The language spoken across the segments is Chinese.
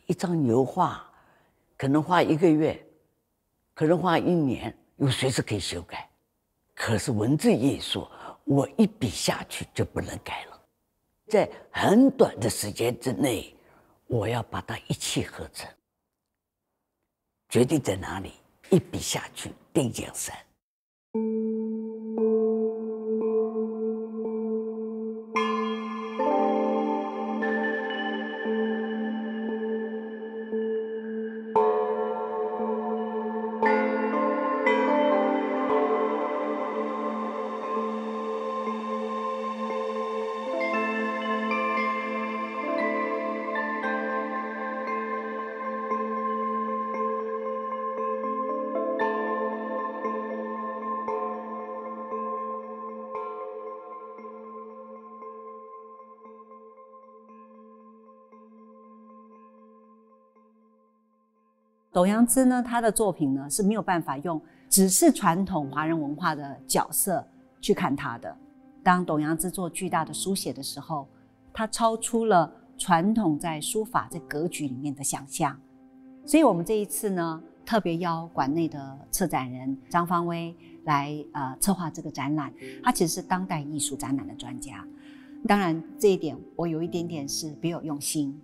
一张油画可能花1个月，可能花1年，又随时可以修改。可是文字艺术，我一笔下去就不能改了，在很短的时间之内，我要把它一气呵成。决定在哪里？一笔下去定江山。董阳孜呢，他的作品呢是没有办法用只是传统华人文化的角色去看他的。当董阳孜做巨大的书写的时候，他超出了传统在书法这格局里面的想象。所以我们这一次呢，特别邀馆内的策展人张芳薇来策划这个展览。他其实是当代艺术展览的专家。当然这一点我有一点点是别有用心，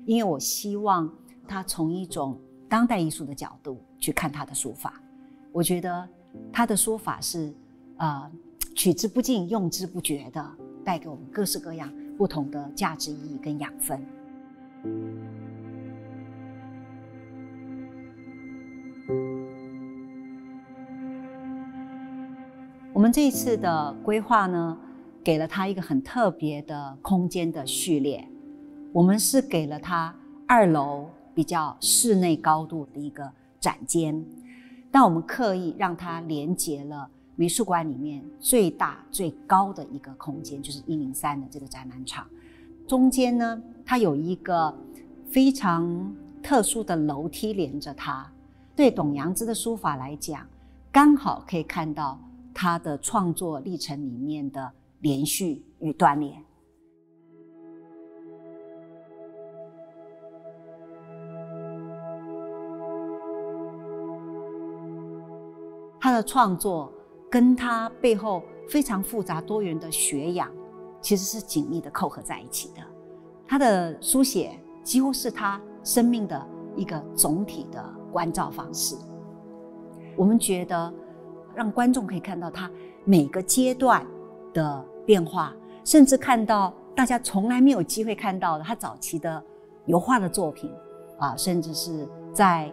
因为我希望他从一种当代艺术的角度去看他的书法。我觉得他的书法是取之不尽用之不绝的，带给我们各式各样不同的价值意义跟养分。我们这一次的规划呢，给了他一个很特别的空间的序列。我们是给了他2楼比较室内高度的一个展间，但我们刻意让它连接了美术馆里面最大最高的一个空间，就是103的这个展览场。中间呢，它有一个非常特殊的楼梯连着它。对董阳孜的书法来讲，刚好可以看到他的创作历程里面的连续与断裂。他的创作跟他背后非常复杂多元的学养其实是紧密的扣合在一起的。他的书写几乎是他生命的一个总体的关照方式。我们觉得让观众可以看到他每个阶段的变化，甚至看到大家从来没有机会看到的他早期的油画的作品甚至是在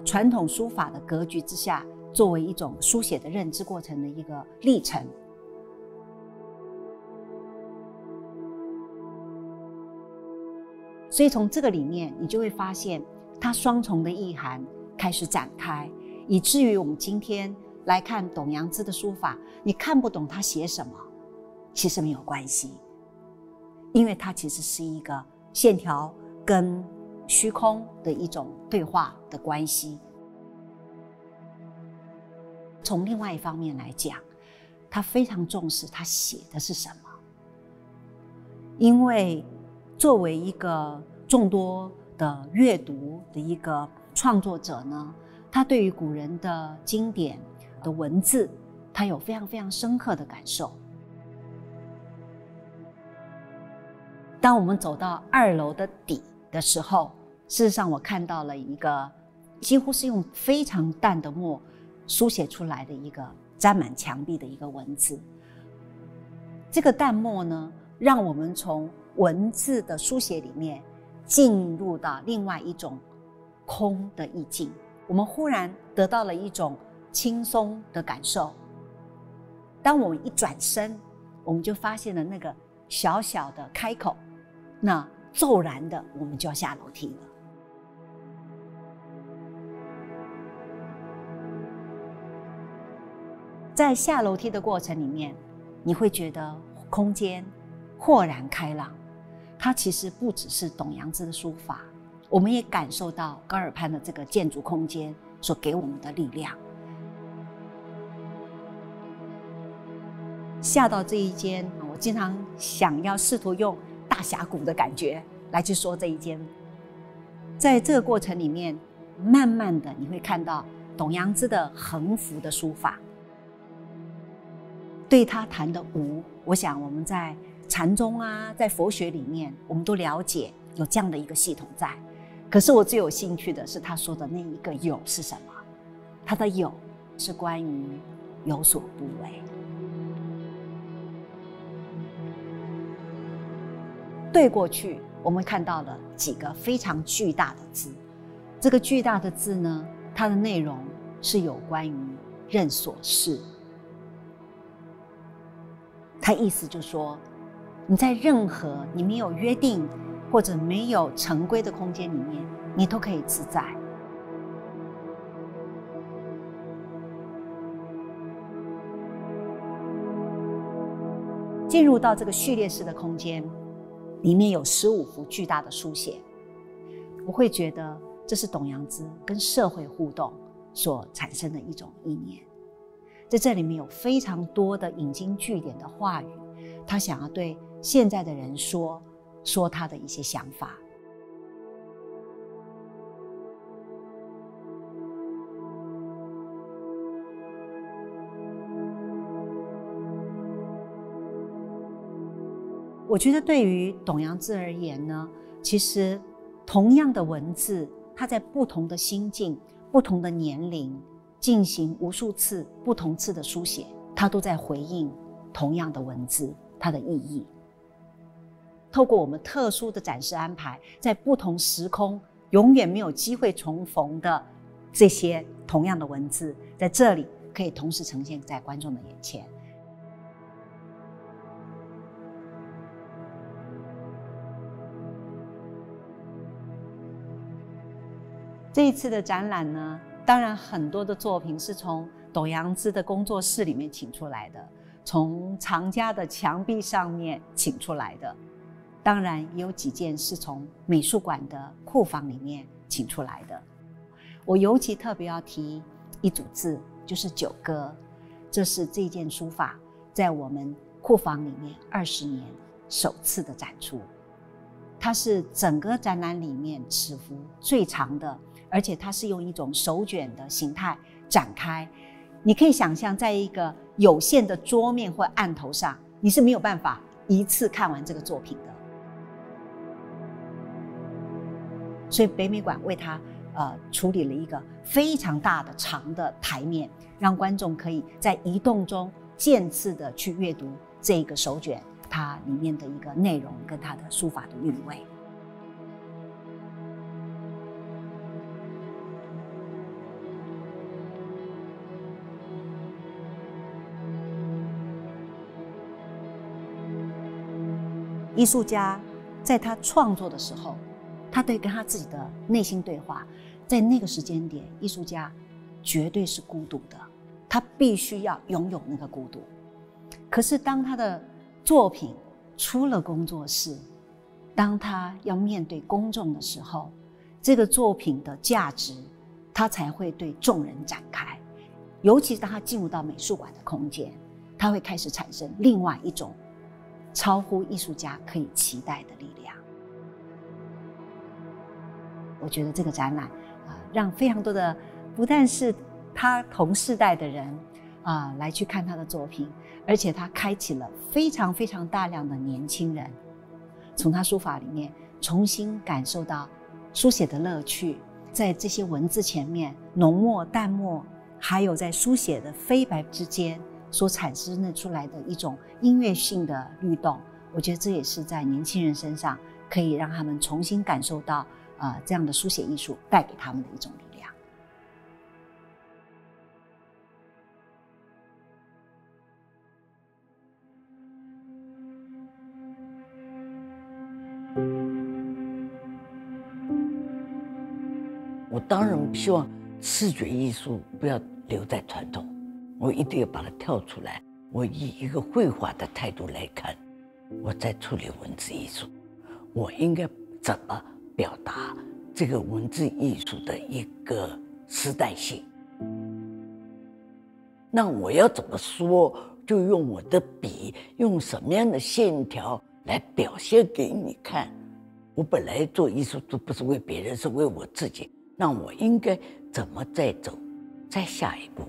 传统书法的格局之下，作为一种书写的认知过程的一个历程。所以从这个里面，你就会发现它双重的意涵开始展开，以至于我们今天来看董阳孜的书法，你看不懂他写什么，其实没有关系，因为它其实是一个线条跟虚空的一种对话的关系。从另外一方面来讲，他非常重视他写的是什么，因为作为一个众多的阅读的一个创作者呢，他对于古人的经典的文字，他有非常非常深刻的感受。当我们走到2楼的底的时候，事实上我看到了一个几乎是用非常淡的墨书写出来的一个沾满墙壁的一个文字。这个淡墨呢，让我们从文字的书写里面进入到另外一种空的意境，我们忽然得到了一种轻松的感受。当我们一转身，我们就发现了那个小小的开口，那骤然的我们就要下楼梯了。在下楼梯的过程里面，你会觉得空间豁然开朗。它其实不只是董阳孜的书法，我们也感受到高尔潘的这个建筑空间所给我们的力量。下到这一间，我经常想要试图用大峡谷的感觉来去说这一间在这个过程里面，慢慢的你会看到董阳孜的横幅的书法。对他谈的无，我想我们在禅宗啊，在佛学里面，我们都了解有这样的一个系统在。可是我最有兴趣的是他说的那一个有是什么？他的有是关于有所不为。对过去，我们看到了几个非常巨大的字。这个巨大的字呢，它的内容是有关于任所事。它意思就是说，你在任何你没有约定或者没有成规的空间里面，你都可以自在。进入到这个序列式的空间，里面有15幅巨大的书写，我会觉得这是董阳孜跟社会互动所产生的一种意念。在这里面有非常多的引经据典的话语，他想要对现在的人说他的一些想法。我觉得对于董阳孜而言呢，其实同样的文字，它在不同的心境、不同的年龄进行无数次、不同次的书写，它都在回应同样的文字它的意义。透过我们特殊的展示安排，在不同时空永远没有机会重逢的这些同样的文字，在这里可以同时呈现在观众的眼前。这一次的展览呢，当然很多的作品是从董阳孜的工作室里面请出来的，从藏家的墙壁上面请出来的，当然也有几件是从美术馆的库房里面请出来的。我尤其特别要提一组字，就是九歌，这是这件书法在我们库房里面20年首次的展出，它是整个展览里面尺幅最长的，而且它是用一种手卷的形态展开。你可以想象，在一个有限的桌面或案头上，你是没有办法一次看完这个作品的。所以北美馆为它处理了一个非常大的长的台面，让观众可以在移动中渐次的去阅读这个手卷它里面的一个内容跟它的书法的韵味。艺术家在他创作的时候，他对跟他自己的内心对话，在那个时间点，艺术家绝对是孤独的，他必须要拥有那个孤独。可是当他的作品出了工作室，当他要面对公众的时候，这个作品的价值他才会对众人展开。尤其是当他进入到美术馆的空间，他会开始产生另外一种超乎艺术家可以期待的力量。我觉得这个展览让非常多的不但是他同世代的人来去看他的作品，而且他开启了非常非常大量的年轻人，从他书法里面重新感受到书写的乐趣，在这些文字前面浓墨淡墨，还有在书写的飞白之间所产生出来的一种音乐性的律动。我觉得这也是在年轻人身上可以让他们重新感受到这样的书写艺术带给他们的一种力量。我当然希望视觉艺术不要留在传统，我一定要把它跳出来。我以一个绘画的态度来看，我在处理文字艺术，我应该怎么表达这个文字艺术的一个时代性？那我要怎么说，就用我的笔，用什么样的线条来表现给你看。我本来做艺术都不是为别人，是为我自己。那我应该怎么再走，再下一步？